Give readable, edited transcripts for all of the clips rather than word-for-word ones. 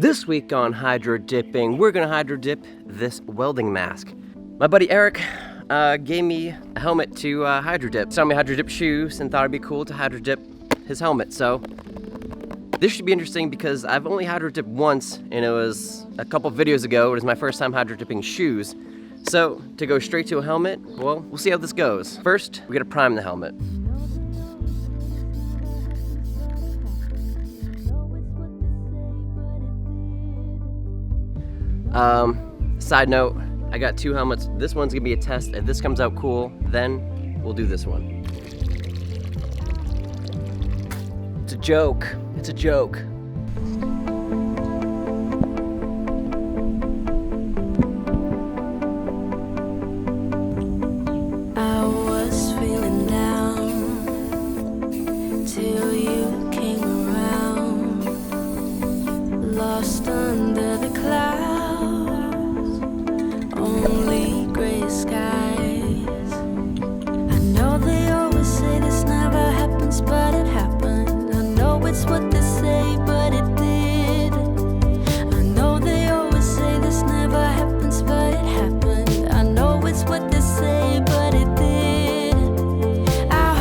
This week on Hydro Dipping, we're gonna hydro dip this welding mask. My buddy Eric gave me a helmet to hydro dip. Saw me hydro dip shoes and thought it'd be cool to hydro dip his helmet. So this should be interesting because I've only hydro dipped once, and it was a couple videos ago. It was my first time hydro dipping shoes. So to go straight to a helmet, well, we'll see how this goes. First, we gotta prime the helmet. Side note, I got two helmets. This one's gonna be a test. If this comes out cool, then we'll do this one. It's a joke. It's a joke. I was feeling down till you came around, lost under the clouds. Only gray skies. I know they always say this never happens, but it happened. I know it's what they say, but it did. I know they always say this never happens, but it happened. I know it's what they say, but it did. I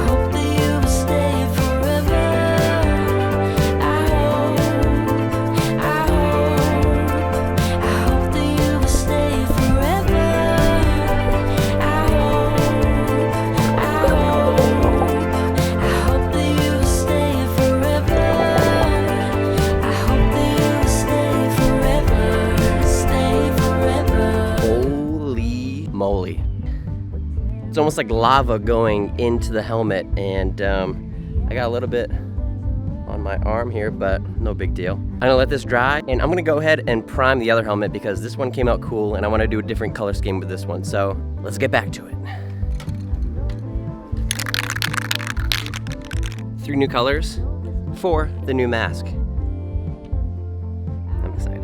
hope that you will stay forever. Moly. It's almost like lava going into the helmet, and I got a little bit on my arm here, but no big deal. I'm gonna let this dry, and I'm gonna go ahead and prime the other helmet because this one came out cool, and I wanna do a different color scheme with this one, so let's get back to it. 3 new colors for the new mask. I'm excited.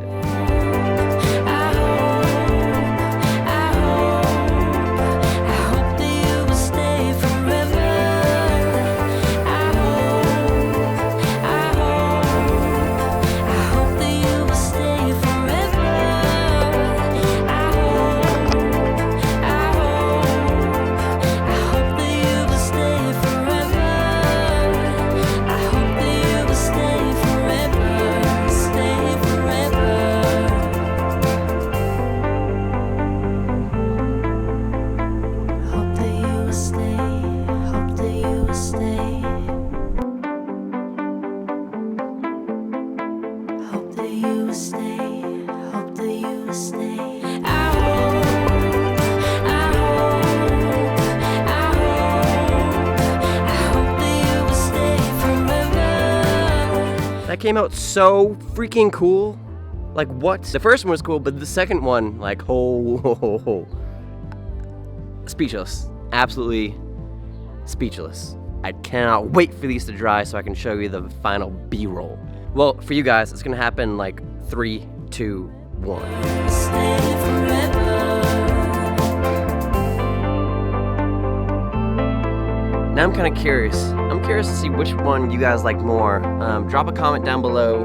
That came out so freaking cool. Like, what? The first one was cool, but the second one, like, oh. Speechless. Absolutely speechless. I cannot wait for these to dry so I can show you the final B-roll. Well, for you guys, it's gonna happen like 3, 2, 1. Now I'm kind of curious. I'm curious to see which one you guys like more. Drop a comment down below.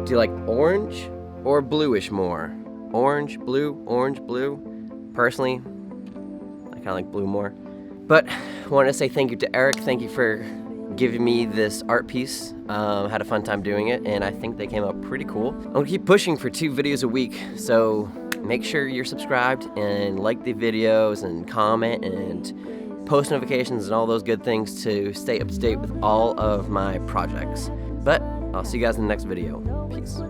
Do you like orange or bluish more? Orange, blue, orange, blue. Personally, I kind of like blue more. But I want to say thank you to Eric. Thank you for giving me this art piece. Had a fun time doing it, and I think they came out pretty cool. I'm gonna keep pushing for 2 videos a week, so make sure you're subscribed and like the videos and comment and post notifications and all those good things to stay up to date with all of my projects. But I'll see you guys in the next video. Peace.